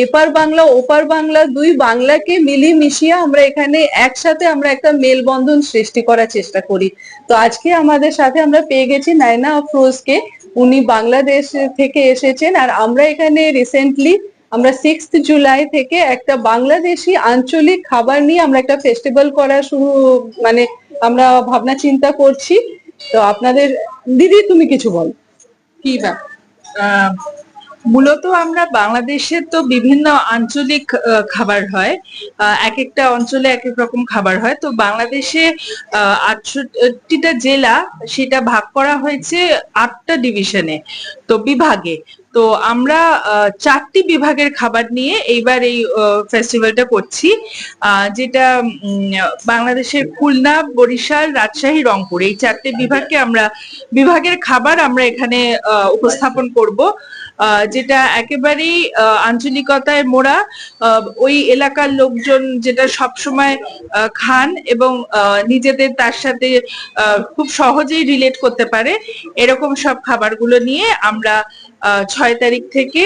এপার বাংলা ওপার বাংলা দুই বাংলাকে মিলিয়ে মিশিয়ে আমরা এখানে একসাথে আমরা একটা মেলবন্ধন সৃষ্টি করার চেষ্টা করি। তো আজকে আমাদের সাথে আমরা পেয়ে গেছি নায়না আফরোজকে। উনি বাংলাদেশ থেকে এসেছেন, আর আমরা এখানে রিসেন্টলি আমরা 6 জুলাই থেকে একটা বাংলাদেশি আঞ্চলিক খাবার নিয়ে আমরা একটা ফেস্টিভ্যাল করা শুরু মানে আমরা ভাবনা চিন্তা করছি। তো আপনাদের দিদি তুমি কিছু বল। কি ব্যাপার? মূলত আমরা বাংলাদেশে তো বিভিন্ন আঞ্চলিক খাবার হয়, এক একটা অঞ্চলে এক এক রকম খাবার হয়। তো বাংলাদেশে 68টা জেলা, সেটা ভাগ করা হয়েছে 8টা ডিভিশনে, তো বিভাগে। তো আমরা 4টি বিভাগের খাবার নিয়ে এইবার এই ফেস্টিভ্যালটা করছি, যেটা বাংলাদেশের খুলনা, বরিশাল, রাজশাহী, রংপুর, এই 4টে বিভাগকে আমরা বিভাগের খাবার আমরা এখানে উপস্থাপন করব, যেটা একেবারেই আঞ্চলিকতায় মোড়া। ওই এলাকার লোকজন যেটা সবসময় খান এবং নিজেদের তার সাথে খুব সহজেই রিলেট করতে পারে, এরকম সব খাবারগুলো নিয়ে আমরা 6 তারিখ থেকে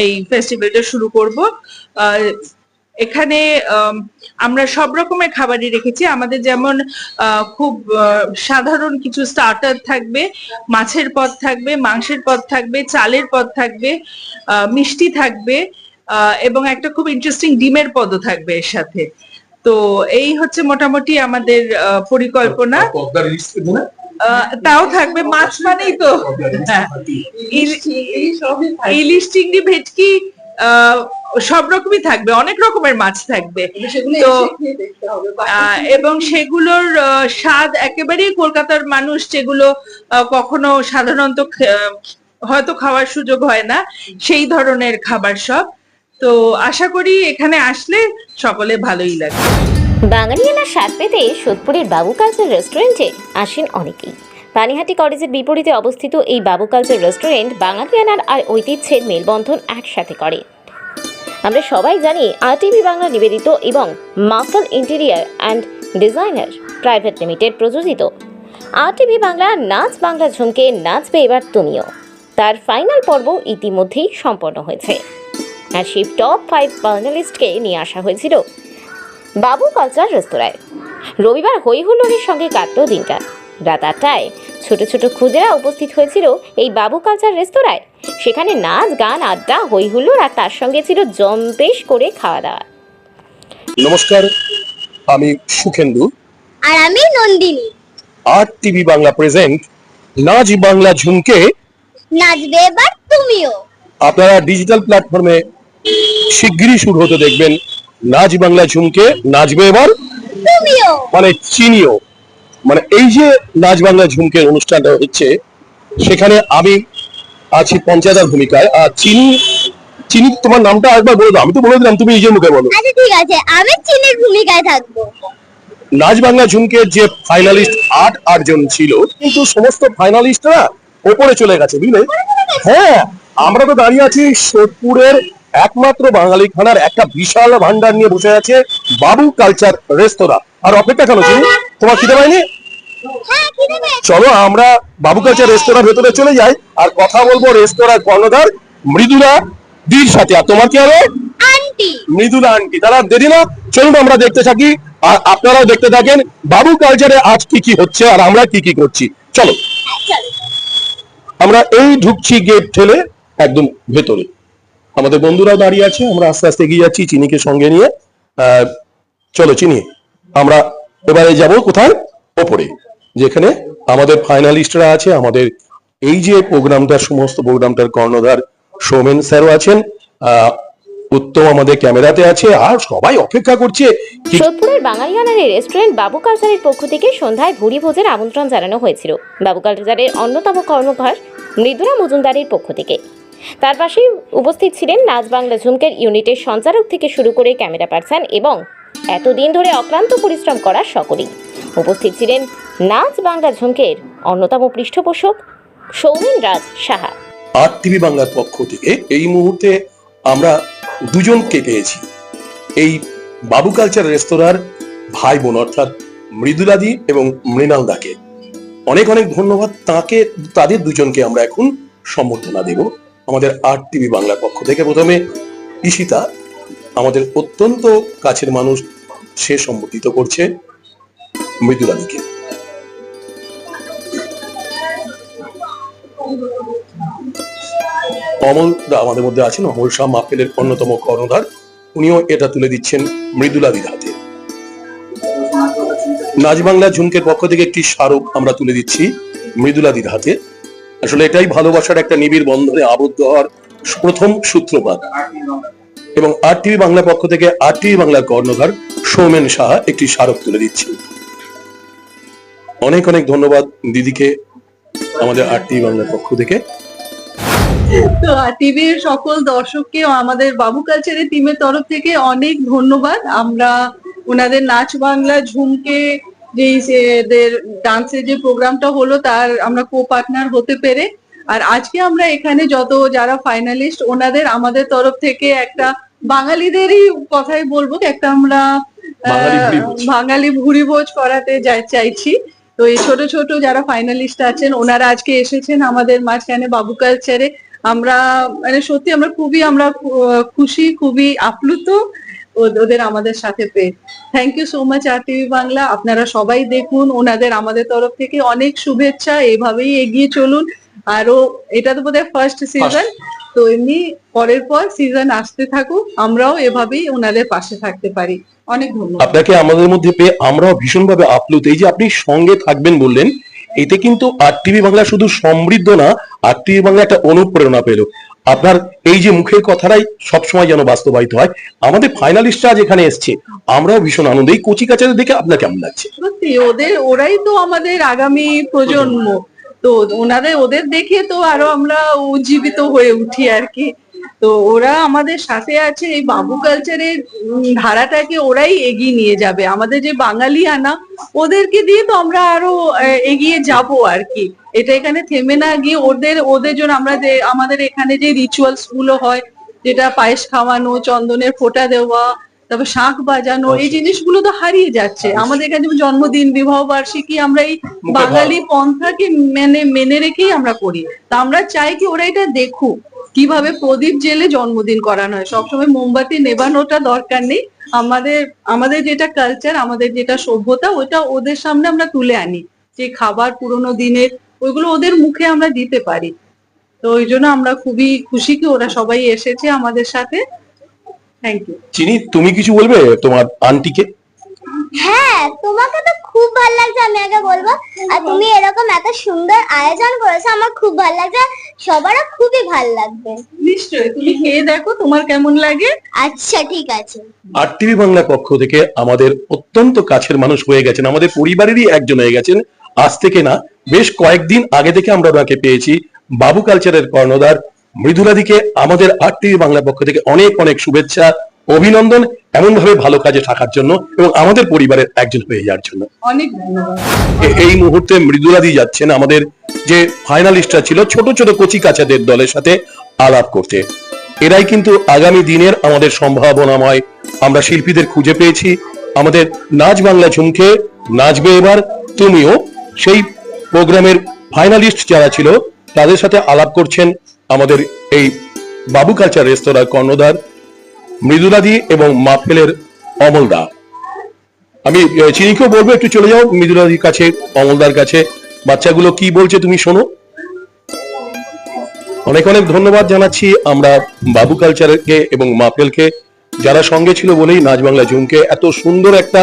এই ফেস্টিভ্যালটা শুরু করব। এখানে আমরা সব রকমের খাবারই রেখেছি। আমাদের যেমন খুব সাধারণ কিছু স্টার্টার থাকবে, মাছের পদ থাকবে, মাংসের পদ থাকবে, চালের পদ থাকবে, মিষ্টি থাকবে, এবং একটা খুব ইন্টারেস্টিং ডিমের পদও থাকবে এর সাথে। তো এই হচ্ছে মোটামুটি আমাদের পরিকল্পনা। তাও থাকবে, মাছ মানেই তো ইলিশ, চিংড়ি, ভেটকি, সব রকমই থাকবে, অনেক রকমের মাছ থাকবে। তো এবং সেগুলোর স্বাদ একেবারেই কলকাতার মানুষ যেগুলো কখনো সাধারণত হয়তো খাওয়ার সুযোগ হয় না, সেই ধরনের খাবার সব। তো আশা করি এখানে আসলে সকলে ভালোই লাগবে। বাঙালিয়ানার স্বাদ পেতে সোদপুরের বাবু কালচার রেস্টুরেন্টে আসেন অনেকেই। পানিহাটি কলেজের বিপরীতে অবস্থিত এই বাবু কালচার রেস্টুরেন্ট বাঙালিয়ানার আর ঐতিহ্যের মেলবন্ধন একসাথে করে। আমরা সবাই জানি আরটিভি বাংলা নিবেদিত এবং মাফল interior and designer private limited প্রযোজিত আরটিভি বাংলা নাচ বাংলা ঝুমকে নাচবে এবার তুমিও, তার ফাইনাল পর্ব ইতিমধ্যেই সম্পন্ন হয়েছে। আর সেই টপ 5 ফাইনালিস্টকে নিয়ে আসা হয়েছিল বাবু কালচার রেস্তোরাঁয়। রবিবার হই হুল্লোড়ের সঙ্গে কাটল দিনটা। রাত 8টায় ছোট ছোট খুদেরা উপস্থিত হয়েছিল এই বাবু কালচার রেস্তোরাঁয়। সেখানে নাচ গান, আড্ডা, হই হুল্লোড়, আর তার সঙ্গে ছিল জম্পেশ করে খাওয়া দাওয়া। নমস্কার, আমি সুখেন্দু আর আমি নন্দিনী। আরটিভি বাংলা প্রেজেন্ট নাচ বাংলা ঝুমকে নাচবে এবার তুমিও। আপনারা ডিজিটাল প্ল্যাটফর্মে শিগগিরই শুরু হতে দেখবেন নাচ বাংলা ঝুমকে নাচবে এবার তুমিও, মানে চিনিও। মানে এই যে নাচ বাংলা ঝুমকের অনুষ্ঠানটা হচ্ছে, সেখানে আমি আছি পঞ্চায়েতের ভূমিকায়। আর চিনি তোমার নামটা একবার বলে দাও। আমি তো বলে দিলাম, তুমি নিজের মুখে বলো। আচ্ছা ঠিক আছে, আমি চিনির ভূমিকায় থাকবো। নাচ বাংলা ঝুমকের যে ফাইনালিস্ট 8 জন ছিল, কিন্তু সমস্ত ফাইনালিস্টরা ওপরে চলে গেছে, বুঝলে? হ্যাঁ, আমরা তো দাঁড়িয়ে আছি সোদপুরের একমাত্র বাঙালি খানার একটা বিশাল ভান্ডার নিয়ে বসে আছে বাবু কালচার রেস্তোরাঁ। আর অপেক্ষা কেন চিনি? তোমার খিদে পায়নি? চলো আমরা বাবু কালচার রেস্তোরাঁ ভেতরে চলে যাই আর কথা বলবো রেস্তোরাঁর কর্ণধার মৃদুলা দির সাথে। আর তোমার কি হবে? আন্টি। মৃদুলা আন্টি। তারা দেরি না, চলুন আমরা দেখতে থাকি আর আপনারাও দেখতে থাকেন বাবু কালচারে আজ কি কি হচ্ছে আর আমরা কি কি করছি। চলো আমরা এই ঢুকছি গেট ঠেলে একদম ভেতরে। আমাদের বন্ধুরাও দাঁড়িয়ে আছে, আমরা আস্তে আস্তে এগিয়ে যাচ্ছি চিনিকে সঙ্গে নিয়ে। চলো চিনি, আমরা এবারে যাব কোথায়? ওপরে, যেখানে আমাদের ফাইনালিস্টরা আছে। আমাদের এই যে প্রোগ্রামটা, সমস্ত প্রোগ্রামটার কর্ণধার সৌমেন স্যারও আছেন, উত্তম আমাদের ক্যামেরাতে আছে, আর সবাই অপেক্ষা করছে। সোদপুরের বাঙালিয়ানার রেস্টুরেন্ট বাবু কালচারের পক্ষ থেকে সন্ধ্যায় ভুরি ভোজের আমন্ত্রণ জানানো হয়েছিল বাবু কালচারের অন্যতম কর্মকার মৃদুলা মজুমদারের পক্ষ থেকে। তার পাশেই উপস্থিত ছিলেন নাচ বাংলা ঝুমকের ইউনিটের সঞ্চালক থেকে শুরু করে ক্যামেরা পার্সন এবং এতদিন ধরে অক্লান্ত পরিশ্রম করা সকলেই। উপস্থিত ছিলেন নাচ বাংলা ঝুমকের অন্যতম পৃষ্ঠপোষক সৌমেন রাজ সাহা। আরটিভি বাংলার পক্ষ থেকে এই মুহূর্তে আমরা দুজনকে পেয়েছি, এই বাবু কালচার রেস্তোরাঁর ভাই বোন, অর্থাৎ মৃদুলাদি এবং মৃণালদাকে। অনেক অনেক ধন্যবাদ তাকে, তাদের দুজনকে আমরা এখন সম্বর্ধনা দেব আমাদের আরটিভি বাংলার পক্ষ থেকে। প্রথমে ঈশিতা আমাদের অত্যন্ত কাছের মানুষ, সে সম্বোধিত করছে মৃদুলাদিকে। অমল দা আমাদের মধ্যে আছেন, অমল শাহ মাহফিলের অন্যতম কর্ণধার, উনিও এটা তুলে দিচ্ছেন মৃদুলাদির হাতে। নাচ বাংলা ঝুমকের পক্ষ থেকে একটি স্মারক আমরা তুলে দিচ্ছি মৃদুলাদির হাতে। আসলে এটাই ভালোবাসার একটা নিবিড় বন্ধনে আবদ্ধ হওয়ার প্রথম সূত্রপাত। এবং RTV বাংলা পক্ষ থেকে RTV বাংলার কর্ণধার সৌমেন সাহা একটি স্মারক তুলে দিচ্ছি। অনেক অনেক ধন্যবাদ দিদিকে আমাদের RTV বাংলার পক্ষ থেকে। তো টিভির সকল দর্শককে আমাদের বাবু কালচারের টিমের তরফ থেকে অনেক ধন্যবাদ। আমরা ওনাদের নাচ বাংলা ঝুমকে যে ডান্সের যে প্রোগ্রামটা হলো তার আমরা কো পার্টনার হতে পেরে, আর আজকে আমরা এখানে যারা ফাইনালিস্ট ওনাদের আমাদের তরফ থেকে একটা বাঙালিদেরই কথাই বলবো, একটা আমরা বাঙালি ভুরিভোজ করাতে চাইছি। তো এই ছোট ছোট যারা ফাইনালিস্ট আছেন ওনারা আজকে এসেছেন আমাদের মাঝখানে বাবু কালচারে। আমরা মানে সত্যি আমরা খুশি, খুবই আপ্লুত ওদের আমাদের সাথে পেয়ে। Thank you so much RTV Bangla. আপনারা সবাই দেখুন, ওনাদের আমাদের তরফ থেকে অনেক শুভেচ্ছা। এইভাবেই এগিয়ে চলুন। আরো এটা তো বোধহয় ফার্স্ট সিজন, তো এমনি পরের পর সিজন আসতে থাকুক, আমরাও এভাবেই ওনাদের পাশে থাকতে পারি। অনেক ধন্যবাদ আপনাকে আমাদের মধ্যে পেয়ে। আমরাও ভীষণভাবে আপ্লুত। এই যে আপনি সঙ্গে থাকবেন বললেন, এতে কিন্তু RTV বাংলা শুধু সমৃদ্ধ না, RTV বাংলা একটা অনুপ্রেরণা পেল। আপনার এই যে মুখের কথাটাই সবসময় যেন বাস্তবায়িত হয়। আমাদের ফাইনালিস্টরা যেখানে এসছে আমরাও ভীষণ আনন্দ। এই কচি কাচাদের দেখে আপনার কেমন লাগছে? সত্যি ওরাই তো আমাদের আগামী প্রজন্ম। তো ওদের দেখে তো আরো আমরা উজ্জীবিত হয়ে উঠি আর কি। তো ওরা আমাদের সাথে আছে, এই বাবু কালচারের ধারাটাকে ওরাই এগিয়ে নিয়ে যাবে। আমাদের যে বাঙালি আনা ওদেরকে দিয়ে তো আমরা আরো এগিয়ে যাব আর কি। এটা এখানে থেমে না গিয়ে ওদের জন্য আমাদের এখানে যে রিচুয়ালস গুলো হয়, যেটা পায়েস খাওয়ানো, চন্দনের ফোঁটা দেওয়া, তারপর শাঁখ বাজানো, এই জিনিসগুলো তো হারিয়ে যাচ্ছে। আমাদের এখানে যেমন জন্মদিন, বিবাহ বার্ষিকী আমরা এই বাঙালি পন্থাকে মেনে রেখেই আমরা করি। তা আমরা চাই কি ওরা এটা দেখুক কিভাবে প্রদীপ জেলে জন্মদিন করানো হয়। সবসময় মোমবাতি নেবানোটা দরকার নেই। আমাদের যেটা কালচার, আমাদের যেটা সভ্যতা, ওটা ওদের সামনে আমরা তুলে আনি। যে খাবার পুরোনো দিনের ওইগুলো ওদের মুখে আমরা দিতে পারি। তো ওই জন্য আমরা খুবই খুশি কি ওরা সবাই এসেছে আমাদের সাথে। Thank you. চিনি, তুমি কিছু বলবে তোমার আন্টিকে? হ্যাঁ, তোমাকে তো খুব ভালো লাগছে, আমি আগে বলবো। আর তুমি এরকম এত সুন্দর আয়োজন করেছো, আমার খুব ভালো লাগছে, সবারও খুবই ভালো লাগবে। নিশ্চয়ই, তুমি খেয়ে দেখো তোমার কেমন লাগে। আচ্ছা, ঠিক আছে। RTV বাংলার পক্ষ থেকে আমাদের অত্যন্ত কাছের মানুষ হয়ে গেছেন, আমাদের পরিবারেরই একজন হয়ে গেছেন। আজ থেকে না, বেশ কয়েকদিন আগে থেকে আমরা ওনাকে পেয়েছি। বাবু কালচারের কর্ণধার মৃদুলাদিকে আমাদের RTV বাংলার পক্ষ থেকে অনেক অনেক শুভেচ্ছা, অভিনন্দন, এমন ভাবে ভালো কাজে থাকার জন্য এবং আমাদের পরিবারের একজন হয়ে যাওয়ার জন্য। অনেক ধন্যবাদ। এই মুহূর্তে মৃদুলাদি যাচ্ছেন আমাদের যে ফাইনালিস্টরা ছিল ছোট ছোট কচি কাচাদের দলের সাথে আলাপ করতে। এরাই কিন্তু আগামী দিনের আমাদের সম্ভাবনাময় আমরা শিল্পীদের খুঁজে পেয়েছি। আমাদের নাচ বাংলা ঝুমকে নাচবে এবার তুমিও, সেই প্রোগ্রামের ফাইনালিস্ট যারা ছিল তাদের সাথে আলাপ করছেন আমাদের এই বাবু কালচার রেস্তোরাঁর কর্ণধার মৃদুলাদি এবং মাহফিলের অমলদা। আমি চিনিকেও বলবো একটু চলে যাও মৃদুলাদির কাছে, অমলদার কাছে, বাচ্চাগুলো কি বলছে তুমি শোনো। অনেক অনেক ধন্যবাদ জানাচ্ছি আমরা বাবু কালচারকে এবং মাহফিলকে, যারা সঙ্গে ছিল বলেই নাচ বাংলা ঝুমকে এত সুন্দর একটা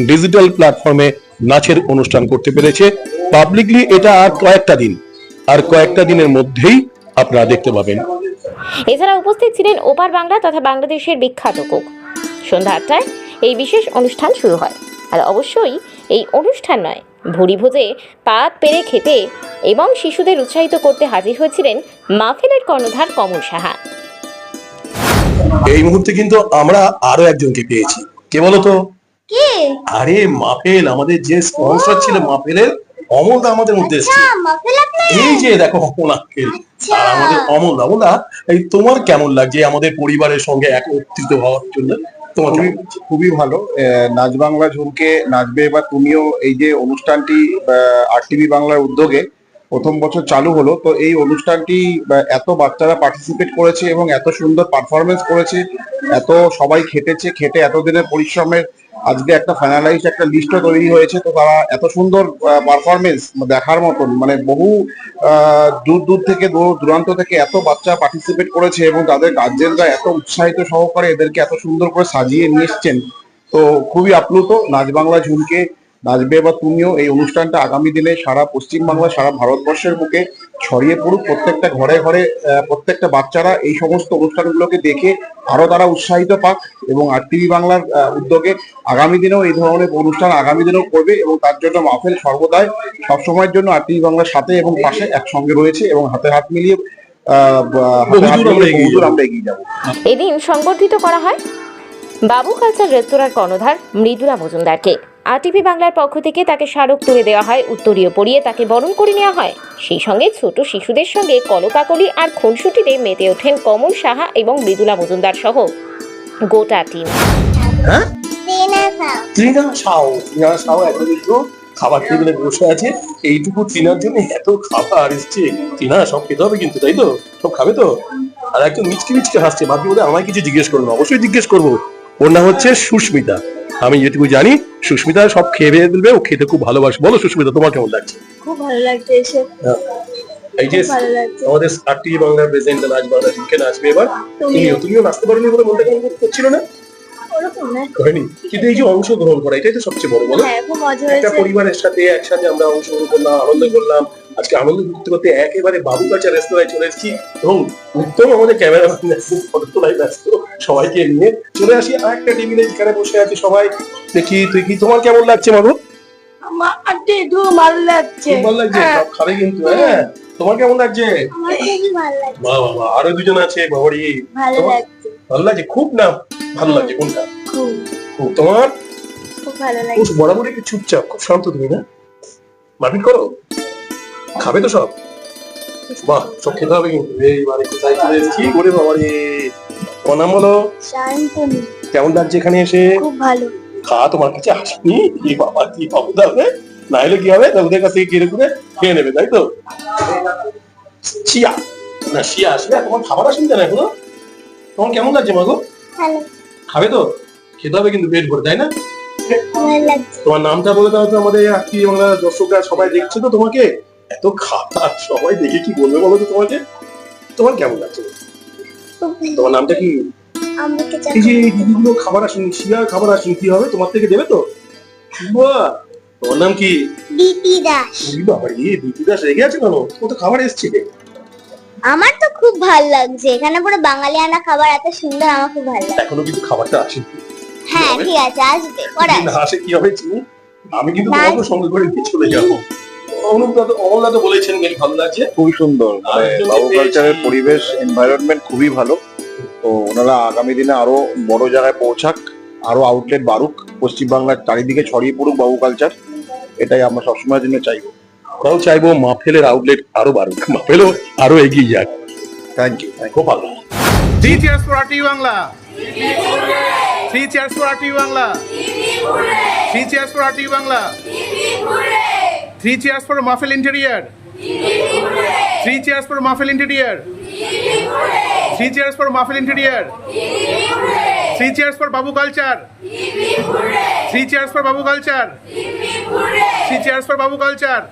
ডিজিটাল প্ল্যাটফর্মে নাচের অনুষ্ঠান করতে পেরেছে। পাবলিকলি এটা আর কয়েকটা দিনের মধ্যেই আপনারা দেখতে পাবেন। এছাড়া উপস্থিত ছিলেন ওপার বাংলা তথা বাংলাদেশের বিখ্যাত কুক। সন্ধ্যা 8টায় এই বিশেষ অনুষ্ঠান শুরু হয়। আর অবশ্যই এই অনুষ্ঠান নয়, ভুরি ভোজে পাত পেরে খেতে এবং শিশুদের উৎসাহিত করতে হাজির হয়েছিলেন মাহফিলের কর্ণধার কমল সাহা। এই মুহূর্তে কিন্তু আমরা আরো একজনকে পেয়েছি। কে বলতো? কি? আরে মাহফিল, আমাদের যে স্পন্সর ছিল মাহফিলের, অমলদা আমাদের মধ্যে এসেছে। মাহফিল আপনি? এই যে দেখো মাহফিল আর আমাদের অমলদা। এই তোমার কেমন লাগছে আমাদের পরিবারের সঙ্গে একত্রিত হওয়ার জন্য? তোমার খুবই ভালো। নাচ বাংলা ঝুমকে নাচবে এবার তুমিও, এই যে অনুষ্ঠানটি RTV বাংলার উদ্যোগে প্রথম বছর চালু হলো, তো এই অনুষ্ঠানটি এত বাচ্চারা পার্টিসিপেট করেছে এবং এত সুন্দর পারফরমেন্স করেছে, এত সবাই খেটে এতদিনের পরিশ্রমের আজকে একটা ফাইনালাইজ একটা লিস্টও তৈরি হয়েছে। তো তারা এত সুন্দর পারফরমেন্স দেখার মতন, মানে বহু দূর দূর থেকে দূর দূরান্ত থেকে এত বাচ্চা পার্টিসিপেট করেছে এবং তাদের গার্জেনরা এত উৎসাহিত সহকারে এদেরকে এত সুন্দর করে সাজিয়ে নিয়ে এসছেন। তো খুবই আপ্লুত। নাচ বাংলা ঝুমকে নাচবে বা তুমিও, এই অনুষ্ঠানটা আগামী দিনে সারা পশ্চিমবাংলা সারা ভারতবর্ষের বুকে ছড়িয়ে পড়ুক। প্রত্যেকটা ঘরে ঘরে প্রত্যেকটা বাচ্চারা এই সমস্ত অনুষ্ঠানগুলোকে দেখে আরো তারা উৎসাহিত পাক এবং RTV বাংলার উদ্যোগে আগামী দিনেও এই ধরনের অনুষ্ঠান আগামী দিনেও করবে এবং তার জন্য মাহফিল সর্বদাই সবসময়ের জন্য RTV বাংলার সাথে এবং পাশে একসঙ্গে রয়েছে এবং হাতে হাত মিলিয়ে বহুদূর আমরা এগিয়ে যাবো। এদিন সংবর্ধিত করা হয় বাবু কালচার রেস্তোরাঁর কর্ণধার মৃদুলা মজুমদারকে। RTV বাংলার পক্ষ থেকে তাকে স্মারক তুলে দেওয়া হয়, উত্তরীয় পরিয়ে তাকে বরণ করে নেওয়া হয়। সেই সঙ্গে ছোট শিশুদের সঙ্গে কলকাকলি আর খুনসুটিতে মেতে ওঠেন কমল সাহা এবং মৃদুলা মজুমদার সহ গোটা টিম। হ্যাঁ, ট্রিনা খাও। ত্রিনা সাও এখন একটু খাবার টেবিলে বসে আছে। এইটুকু ত্রিনার জন্য এত খাবার এসছে। ত্রিনা সব খেতে হবে কিন্তু, তাই তো? সব খাবে তো? আর একদম মিচকে মিচকে হাসছে, ভাবছি বোধহয় আমায় কিছু জিজ্ঞেস করবো। অবশ্যই জিজ্ঞেস করবো। ওর নাম হচ্ছে সুস্মিতা। আমি যেটুকু জানি সুস্মিতা সব খেয়ে ফেলবে, ও খেতে খুব ভালোবাসে। বলো সুস্মিতা, তোমার কেমন লাগছে? খুব ভালো লাগছে এসে, এই যে ভালো লাগছে। আমাদের RTV বাংলার প্রেজেন্ট নাচ বাংলা ঝুমকে নাচবে এবার। তুমিও নাচতে পারোনি বলে মনটা কেমন করছিল না? ওরকম না, হয়নি, কিন্তু এই যে অংশগ্রহণ করা এটাই তো সবচেয়ে বড়। বলো, হ্যাঁ খুব মজা একটা হয়েছে। পরিবারের সাথে একসাথে আমরা অংশগ্রহণ করলাম, আনন্দ করলাম। আজকে আনন্দ করতে করতে একেবারে বাবু কালচার রেস্তোরাঁয় চলে এসেছি এবং উত্তম আমাদের ক্যামেরাম্যান ফটো তোলায় ব্যস্ত। সবাইকে নিয়ে চলে আসি আর একটা টেবিলে যেখানে বসে আছে সবাই। দেখি তুই কি, তোমার কেমন লাগছে মাগো? আমার একটু ভালো লাগছে। খুব ভালো লাগছে, সব খাবে কিন্তু। হ্যাঁ, তোমার কেমন লাগছে? আমার খুবই ভালো লাগছে। বাহ বাহ বাহ, আরো দুজন আছে বাবারি। ভালো তোমার লাগছে, ভালো লাগছে খুব? না ভালো লাগছে কোনটা? খুব খুব। তোমার? খুব ভালো খুব লাগছে। বরাবরই একটু চুপচাপ, খুব শান্ত তুমি না? মারপিট করো? খাবে তো সব? বাহ, সব খেতে হবে কিন্তু। এইবারে কোথায় চলে এসেছি ওরে বাবারে। তোমার নাম বলো? শান্তনু। কেমন লাগছে এখানে এসে? খুব ভালো। খাওয়া তোমার কাছে আসেনি? কি বাবা, কি পাবো তাহলে? না হলে কি হবে, ওদের কাছ থেকে কিনে করে খেয়ে নেবে, তাই তো? শিয়া না, শিয়া আসলে তোমার খাবার আসেনি কেন এখনো? তোমার কেমন লাগছে মাগো? ভালো, খাবে তো? খেতে হবে কিন্তু পেট ভরে, তাই না? ভালো লাগছে। তোমার নামটা বলে দাও তো, আমাদের RTV বাংলা দর্শকরা সবাই দেখছে তো তোমাকে। এত খাবার সবাই দেখে কি বলবে বলো তো তোমাকে? তোমার কেমন লাগছে? খুব ভালো। তোমার নামটা কি? আমরা কে এই যে দিদিগুলো খাবার আসেনি, শিয়া খাবার আসেনি, কি হবে? তোমার থেকে দেবে তো? বাহ, তোমার নাম কি? দিতি দাস। ওই বাবা রে, দিদি দাস রেগে আছে কেন? ও তো খাবার এসছে। আমার তো খুব ভালো লাগছে, এখানে পুরো বাঙালিয়ানা খাবার এত সুন্দর, আমার খুব ভালো লাগছে। এখনো কিন্তু খাবারটা আসেনি। হ্যাঁ ঠিক আছে, আসবে পরে যদি না আসবে। আসে কি হবে চিনি? আমি কিন্তু না তোমাকে সঙ্গে করে নিয়ে চলে যাবো। অমলদা তো বলেছেন বেশ ভালো লাগছে। খুবই সুন্দর, মানে আরেকজন বাবু পেয়েছি। কালচারের পরিবেশ এনভায়রনমেন্ট খুবই ভালো। তো ওনারা আগামী দিনে আরো বড় জায়গায় পৌঁছাক, আরো আউটলেট বাড়ুক, পশ্চিমবাংলার চারিদিকে ছড়িয়ে পড়ুক বাবু কালচার। এটাই আমরা সবসময়ের জন্য চাইবো। আমরাও চাইবো মাহফিলের আউটলেট আরো বাড়ুক, মাহফিলও আরো এগিয়ে যাক। Thank you. খুব ভালো। 3 cheers for RTV Bangla. 3 cheers for RTV Bangla. 3 cheers for RTV Bangla. 3 cheers for Mahfil Interior. 3 cheers for Mahfil Interior. 3 cheers for Mahfil Interior. 3 cheers for Babu Culture. 3 cheers for Babu Culture. 3 cheers for Babu Culture.